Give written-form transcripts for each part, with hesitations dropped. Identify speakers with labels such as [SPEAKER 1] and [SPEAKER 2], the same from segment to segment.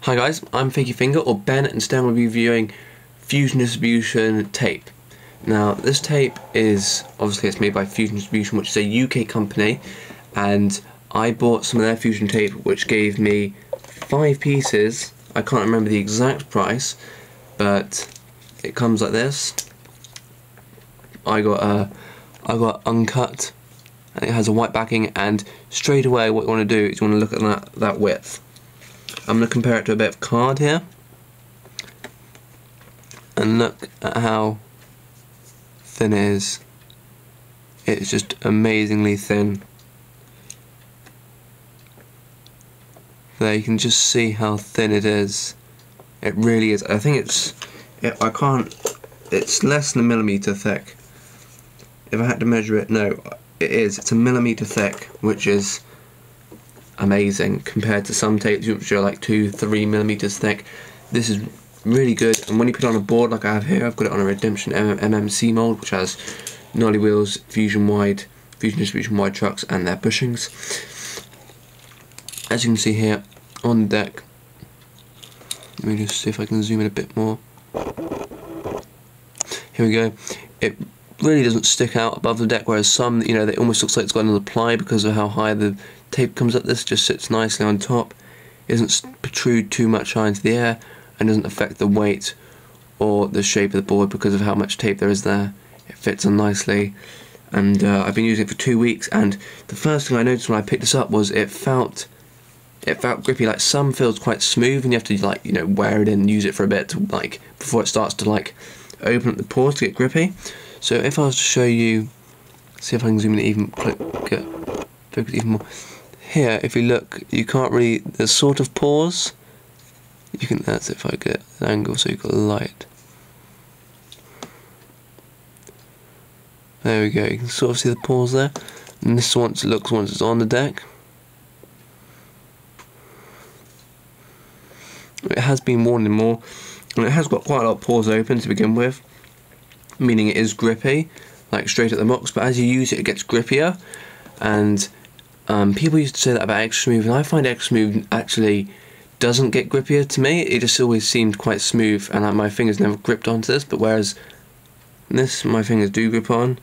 [SPEAKER 1] Hi guys, I'm Fakiefinga or Ben, and today I'm going to be reviewing Fusion Distribution tape. Now this tape is, obviously it's made by Fusion Distribution, which is a UK company, and I bought some of their Fusion tape which gave me 5 pieces. I can't remember the exact price, but it comes like this. I got uncut, and it has a white backing, and straight away what you want to do is you want to look at that width. I'm going to compare it to a bit of card here, and look at how thin it is. It's just amazingly thin. There you can just see how thin it is. It really is. I think it's less than a millimetre thick. If I had to measure it, no, it is. It's a millimetre thick, which is amazing compared to some tapes which are like 2-3 millimeters thick. This is really good, and when you put it on a board like I have here, I've got it on a Redemption MMC mould which has nollie wheels, Fusion Distribution wide trucks and their bushings. As you can see here on the deck, let me just see if I can zoom in a bit more. Here we go. It really doesn't stick out above the deck, whereas some, you know, it almost looks like it's got another ply because of how high the tape comes up. This just sits nicely on top. It doesn't protrude too much high into the air, and doesn't affect the weight or the shape of the board because of how much tape there is there. It fits on nicely, and I've been using it for 2 weeks, and the first thing I noticed when I picked this up was it felt grippy. Like some feels quite smooth, and you have to, like, you know, wear it in and use it for a bit to, like, before it starts to like open up the pores to get grippy. So if I was to show you, see if I can zoom in even, focus even more. Here, if you look, you can't really, there's sort of pores. You can, that's if I get an angle so you've got light. There we go, you can sort of see the pores there. And this is once it looks once it's on the deck. It has been worn in more, and it has got quite a lot of pores open to begin with, meaning it is grippy, like straight at the box, but as you use it, it gets grippier. And people used to say that about Extra Smooth, and I find Extra Smooth actually doesn't get grippier to me. It just always seemed quite smooth, and my fingers never gripped onto this, but whereas this, my fingers do grip on,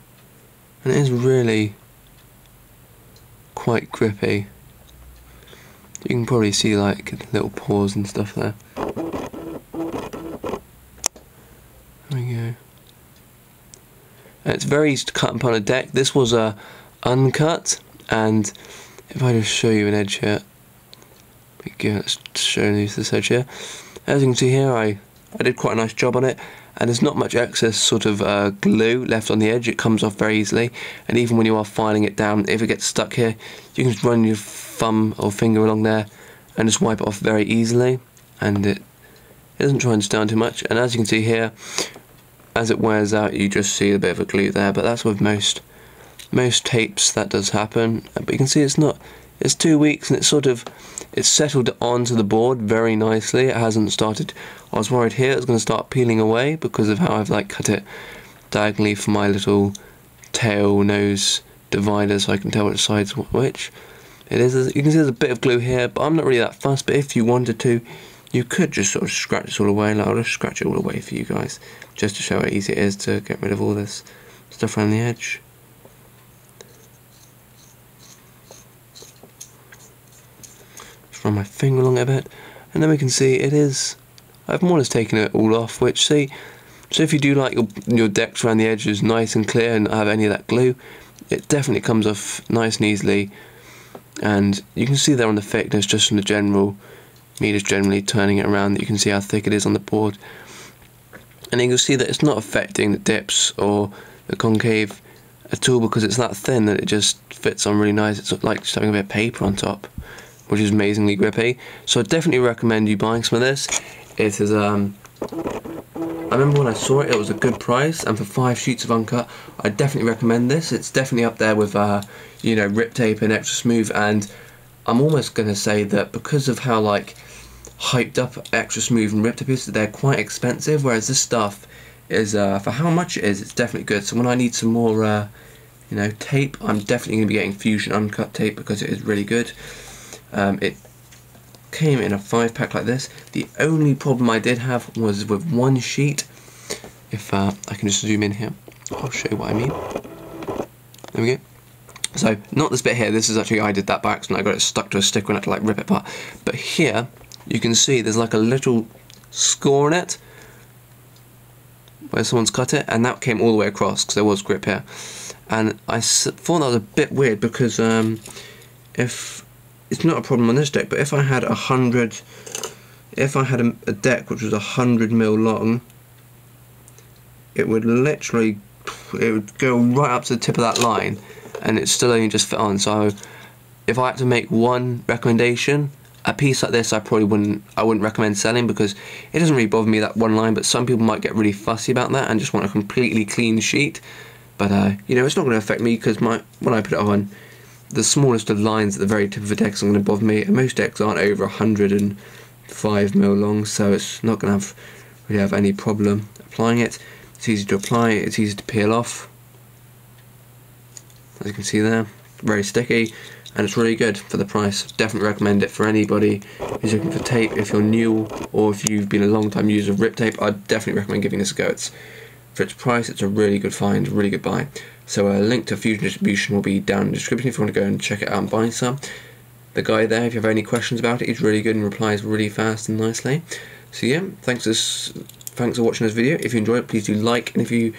[SPEAKER 1] and it is really quite grippy. You can probably see like little pores and stuff there. There we go. And it's very easy to cut upon a deck. This was uncut, and if I just show you an edge here, let's show you this edge here. As you can see here, I did quite a nice job on it, and there's not much excess sort of glue left on the edge. It comes off very easily, and even when you are filing it down, if it gets stuck here, you can just run your thumb or finger along there and just wipe it off very easily, and it doesn't try and stay on too much. And as you can see here, as it wears out, you just see a bit of a glue there, but that's with most tapes that does happen. But you can see it's 2 weeks, and it's settled onto the board very nicely. It hasn't started, I was worried here it was going to start peeling away because of how I've like cut it diagonally for my little tail nose divider so I can tell which side's which. It is, you can see there's a bit of glue here, but I'm not really that fussed. But if you wanted to, you could just sort of scratch this all away. Like, I'll just scratch it all away for you guys, just to show how easy it is to get rid of all this stuff around the edge. Just run my finger along it a bit, and then we can see it is, I've more or less taken it all off, which, see, so if you do like your decks around the edges nice and clear and not have any of that glue, it definitely comes off nice and easily. And you can see there on the thickness, just from the general, me just generally turning it around, that you can see how thick it is on the board. And you can see that it's not affecting the dips or the concave at all, because it's that thin that it just fits on really nice. It's like just having a bit of paper on top, which is amazingly grippy. So I definitely recommend you buying some of this. It is, I remember when I saw it, it was a good price, and for 5 sheets of uncut, I definitely recommend this. It's definitely up there with, you know, Rip Tape and Extra Smooth, and I'm almost going to say that because of how like hyped up Extra Smooth and Rip Tape is, they're quite expensive, whereas this stuff is, for how much it is, it's definitely good. So when I need some more, you know, tape, I'm definitely going to be getting Fusion uncut tape because it is really good. It came in a 5-pack like this. The only problem I did have was with one sheet. If I can just zoom in here, I'll show you what I mean. There we go. So, not this bit here, this is actually, I did that by accident, I got it stuck to a stick when I had to like rip it apart. But here, you can see there's like a little score in it, where someone's cut it, and that came all the way across, because there was grip here. And I thought that was a bit weird, because if, it's not a problem on this deck, but if I had a deck which was 100mm long, it would literally, it would go right up to the tip of that line, and it still only just fit on. So if I had to make one recommendation, a piece like this I wouldn't recommend selling, because it doesn't really bother me, that one line, but some people might get really fussy about that and just want a completely clean sheet. But you know, it's not going to affect me, because when I put it on, the smallest of lines at the very tip of the deck isn't going to bother me, and most decks aren't over 105mm long, so it's not going to really have any problem applying it. It's easy to apply, it's easy to peel off, as you can see there, very sticky, and it's really good for the price. Definitely recommend it for anybody who's looking for tape. If you're new, or if you've been a long time user of rip tape, I'd definitely recommend giving this a go. For its price, it's a really good find, really good buy. So a link to Fusion Distribution will be down in the description if you want to go and check it out and buy some. The guy there, if you have any questions about it, he's really good and replies really fast and nicely. So yeah, thanks for watching this video. If you enjoyed it, please do like, and if you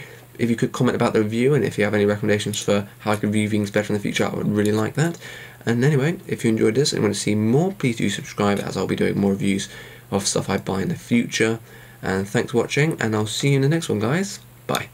[SPEAKER 1] could comment about the review, and if you have any recommendations for how I can review things better in the future, I would really like that. And anyway, if you enjoyed this and want to see more, please do subscribe, as I'll be doing more reviews of stuff I buy in the future. And thanks for watching, and I'll see you in the next one, guys. Bye.